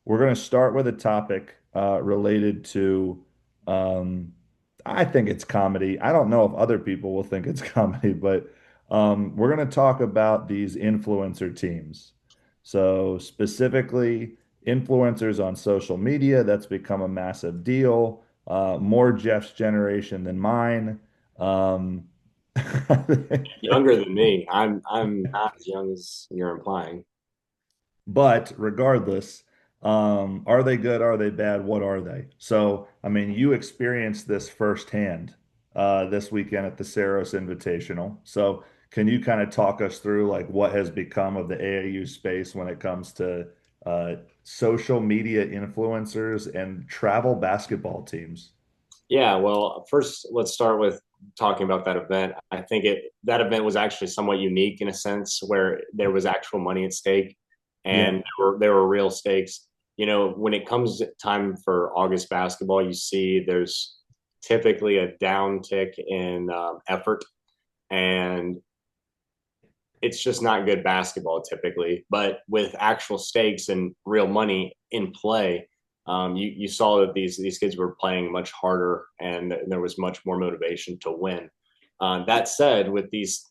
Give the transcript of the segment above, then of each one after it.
We're going to start with a topic related to, um, I think it's comedy. I don't know if other people will think it's comedy, but we're going to talk about these influencer teams. So, specifically, influencers on social media, that's become a massive deal. More Jeff's generation than mine. Um, Younger than me. I'm not as young as you're implying. But regardless, are they good? Are they bad? What are they? So, I mean, you experienced this firsthand this weekend at the Saros Invitational. So, can you kind of talk us through like what has become of the AAU space when it comes to social media influencers and travel basketball teams? Yeah, well, first let's start with talking about that event. I think it that event was actually somewhat unique in a sense where there was actual money at stake Yeah. and there were real stakes. When it comes time for August basketball, you see there's typically a downtick in effort, and it's just not good basketball typically. But with actual stakes and real money in play, you saw that these kids were playing much harder, and there was much more motivation to win. That said, with these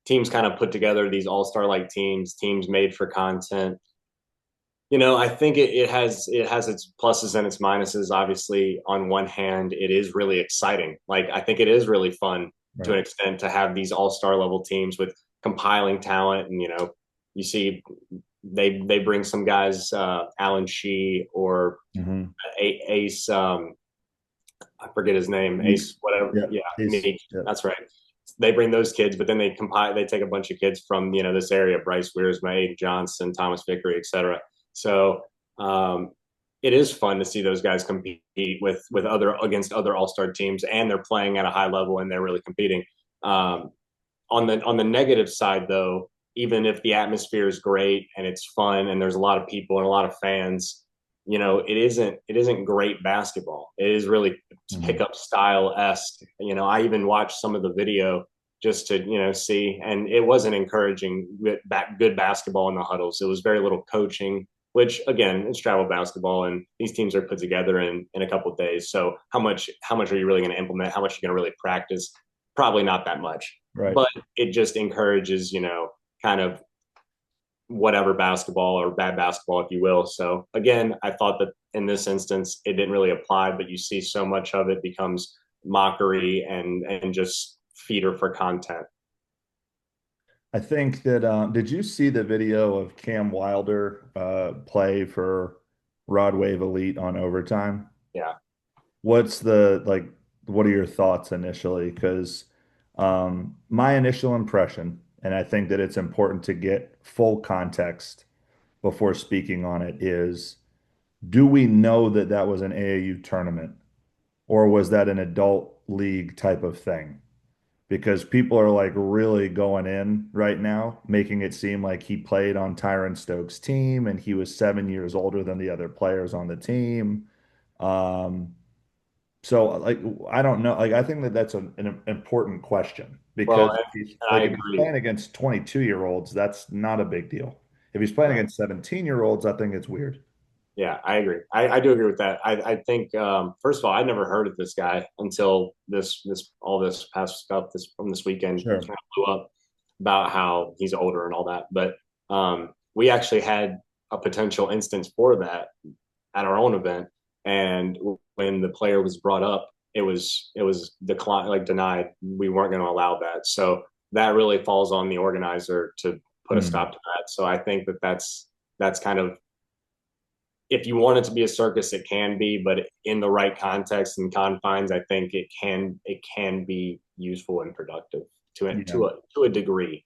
teams kind of put together, these all star like teams made for content. I think it has its pluses and its minuses. Obviously, on one hand, it is really exciting. Like I think it is really fun to Right. an extent to have these all star level teams with compiling talent, and you see they bring some guys, Alan Shee or Hmm. Ace. I forget his name, Meeks. Ace whatever. Yeah. Yeah, He's, Meek. yeah. That's right. They bring those kids, but then they compile. They take a bunch of kids from this area: Bryce Wiersma, Aiden Johnson, Thomas Vickery, etc. So um, it is fun to see those guys compete with other against other All Star teams, and they're playing at a high level and they're really competing. Um, on the negative side, though, even if the atmosphere is great and it's fun and there's a lot of people and a lot of fans, it isn't great basketball. It is really Mhm. pickup style esque. I even watched some of the video just to see, and it wasn't encouraging good basketball in the huddles. It was very little coaching, which again, it's travel basketball, and these teams are put together in a couple of days. So how much are you really going to implement? How much are you going to really practice? Probably not that much, Right. but it just encourages kind of whatever basketball or bad basketball, if you will. So again, I thought that in this instance it didn't really apply, but you see so much of it becomes mockery and just feeder for content. I think that did you see the video of Cam Wilder play for Rod Wave Elite on overtime? Yeah. What's the like what are your thoughts initially? Because my initial impression, and I think that it's important to get full context before speaking on it, is do we know that that was an AAU tournament or was that an adult league type of thing? Because people are like really going in right now, making it seem like he played on Tyron Stokes' team and he was 7 years older than the other players on the team. Um, so like I don't know. Like I think that that's an important question Well, because I if he's agree. playing against 22-year-olds, that's not a big deal. If he's playing Right. against 17-year-olds, I think it's weird. Yeah, I agree. I do agree with that. I think first of all, I never heard of this guy until this all this past stuff this from this weekend Sure. kind of blew up about how he's older and all that. But we actually had a potential instance for that at our own event, and when the player was brought up, it was declined, like denied. We weren't going to allow that. So that really falls on the organizer to put a Hmm. stop to that. So I think that that's kind of, if you want it to be a circus, it can be, but in the right context and confines, I think it can be useful and productive to it Yeah. to a degree.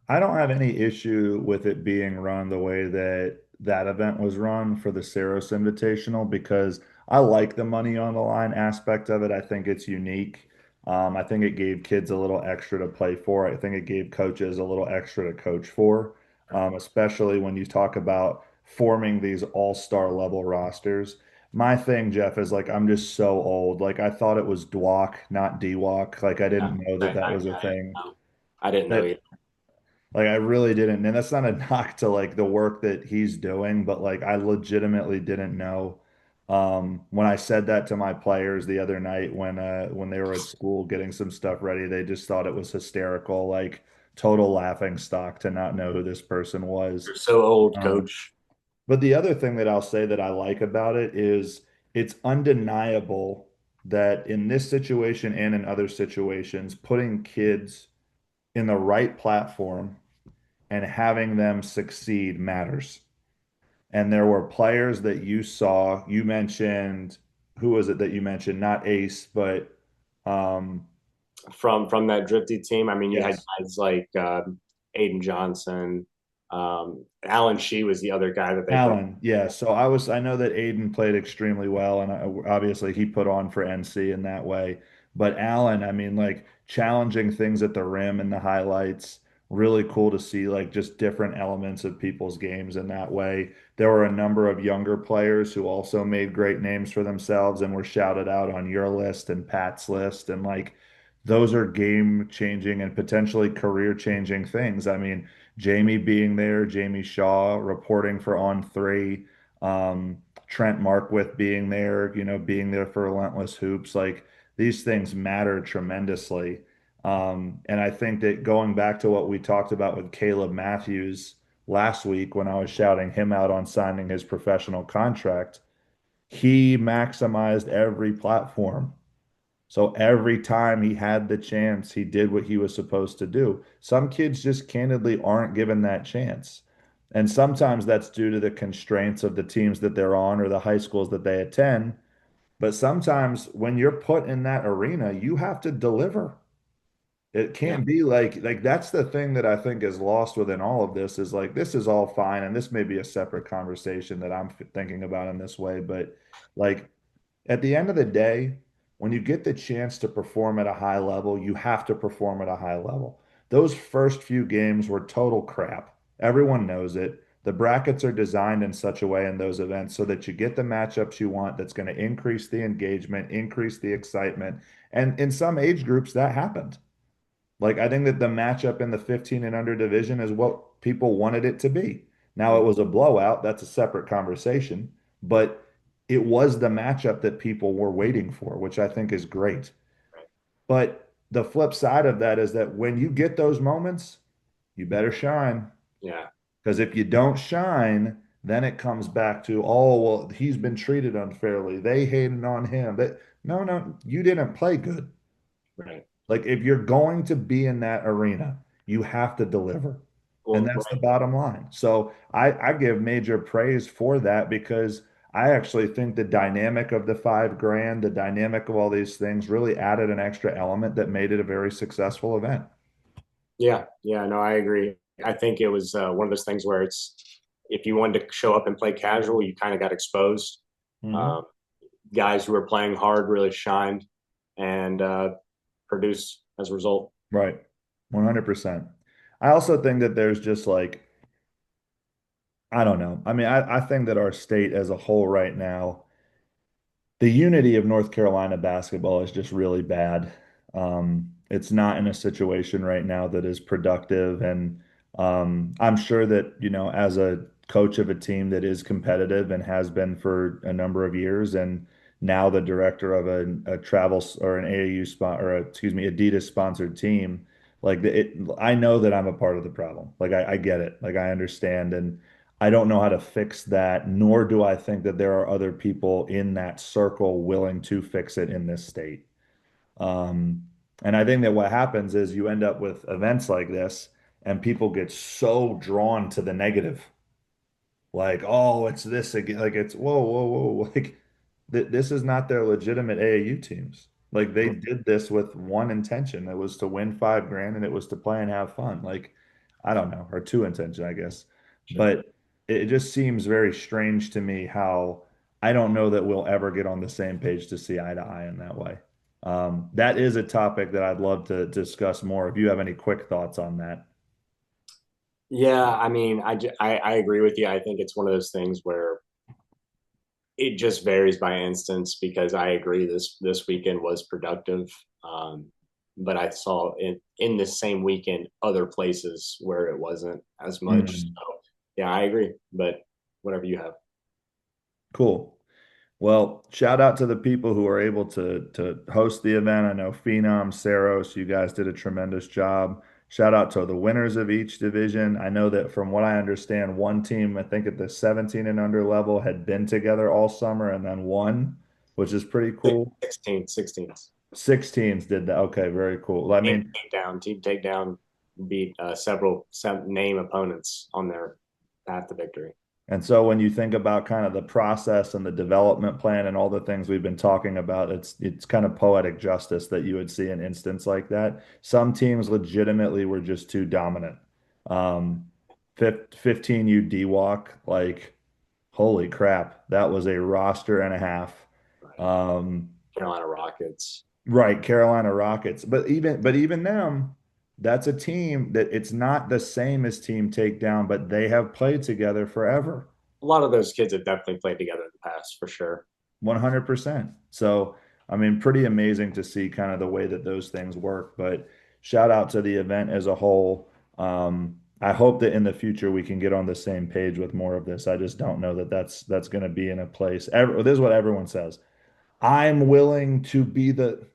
I don't have any issue with it being run the way that that event was run for the Saros Invitational because I like the money on the line aspect of it. I think it's unique. I think it gave kids a little extra to play for. I think it gave coaches a little extra to coach for, especially when you talk about forming these all-star level rosters. My thing, Jeff, is like I'm just so old. Like I thought it was DWAC, not DWAC. Like I Yeah, didn't know that I, that I, was a I, thing. I didn't know That either. Like I really didn't, and that's not a knock to like the work that he's doing, but like I legitimately didn't know. When I said that to my players the other night when they were at school getting some stuff ready, they just thought it was hysterical, like total laughing stock to not know who this person was. You're so old, Um, coach. but the other thing that I'll say that I like about it is it's undeniable that in this situation and in other situations, putting kids in the right platform and having them succeed matters. And there were players that you saw, you mentioned, who was it that you mentioned? Not Ace, but um, From that drifty team. I mean, you had yes, guys like Aiden Johnson, Alan Shee was the other guy that they put. Allen, yeah. So I know that Aiden played extremely well, and obviously he put on for NC in that way. But Allen, I mean, like challenging things at the rim and the highlights, really cool to see like just different elements of people's games in that way. There were a number of younger players who also made great names for themselves and were shouted out on your list and Pat's list, and like those are game changing and potentially career changing things. I mean, Jamie being there, Jamie Shaw reporting for On Three, Trent Markwith being there, being there for Relentless Hoops. Like these things matter tremendously. And I think that going back to what we talked about with Caleb Matthews last week when I was shouting him out on signing his professional contract, he maximized every platform. So every time he had the chance, he did what he was supposed to do. Some kids just candidly aren't given that chance. And sometimes that's due to the constraints of the teams that they're on or the high schools that they attend. But sometimes when you're put in that arena, you have to deliver. It Yeah, can't be like that's the thing that I think is lost within all of this is like this is all fine and this may be a separate conversation that I'm thinking about in this way, but like at the end of the day, when you get the chance to perform at a high level, you have to perform at a high level. Those first few games were total crap. Everyone knows it. The brackets are designed in such a way in those events so that you get the matchups you want that's going to increase the engagement, increase the excitement. And in some age groups, that happened. Like I think that the matchup in the 15 and under division is what people wanted it to be. Now it was a blowout, that's a separate conversation, but it was the matchup that people were waiting for, which I think is great. But the flip side of that is that when you get those moments, you better shine. yeah, Because if you don't shine, then it comes back to, oh, well, he's been treated unfairly. They hated on him. That no, no, you didn't play good. right. Like if you're going to be in that arena, you have to deliver. And Well, that's the right. bottom line. So I give major praise for that because I actually think the dynamic of the 5 grand, the dynamic of all these things really added an extra element that made it a very successful event. Yeah, yeah, no, I agree. I think it was one of those things where it's if you wanted to show up and play casual, you kind of got exposed. Hmm. Um, Guys who were playing hard really shined and produced as a result. Right. 100%. I also think that there's just like, I don't know. I mean, I think that our state as a whole right now the unity of North Carolina basketball is just really bad. It's not in a situation right now that is productive. And I'm sure that, as a coach of a team that is competitive and has been for a number of years, and now the director of a travel or an AAU spot or excuse me, Adidas sponsored team, I know that I'm a part of the problem. Like I get it. Like I understand. And I don't know how to fix that, nor do I think that there are other people in that circle willing to fix it in this state. Um, and I think that what happens is you end up with events like this, and people get so drawn to the negative. Like, oh, it's this again. Like, it's whoa, whoa, whoa. Like, th this is not their legitimate AAU teams. Like, they did this with one intention. It was to win 5 grand and it was to play and have fun. Like, I don't know, or two intention, I guess. Sure. But it just seems very strange to me how I don't know that we'll ever get on the same page to see eye to eye in that way. That is a topic that I'd love to discuss more. If you have any quick thoughts on that. Yeah, I mean, I agree with you. I think it's one of those things where it just varies by instance because I agree this weekend was productive. Um, but I saw in the same weekend other places where it wasn't as much. Mm, So yeah, I agree. But whatever you have. cool. Well, shout out to the people who are able to host the event. I know Phenom, Saros, you guys did a tremendous job. Shout out to the winners of each division. I know that from what I understand, one team, I think at the 17 and under level, had been together all summer and then won, which is pretty cool. 16th. Six teams did that. Okay, very cool. I Team mean, takedown beat several name opponents on their path to victory. and so when you think about kind of the process and the development plan and all the things we've been talking about, it's kind of poetic justice that you would see an instance like that. Some teams legitimately were just too dominant. Um, 15U D-Walk, like holy crap, that was a roster and a half. Right. Um, Carolina Rockets. right, Carolina Rockets. But even them, that's a team that it's not the same as Team Takedown, but they have played together forever. A lot of those kids have definitely played together in the past for sure. 100%. So, I mean, pretty amazing to see kind of the way that those things work. But shout out to the event as a whole. I hope that in the future we can get on the same page with more of this. I just don't know that that's going to be in a place. This is what everyone says. I'm willing to be the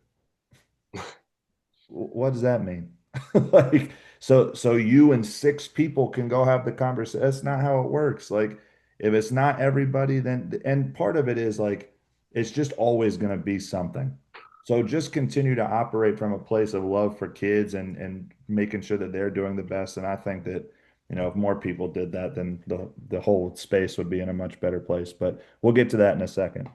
what does that mean? Like, so you and six people can go have the conversation. That's not how it works. Like, if it's not everybody, then and part of it is like it's just always going to be something. So just continue to operate from a place of love for kids and making sure that they're doing the best. And I think that, if more people did that, then the whole space would be in a much better place. But we'll get to that in a second.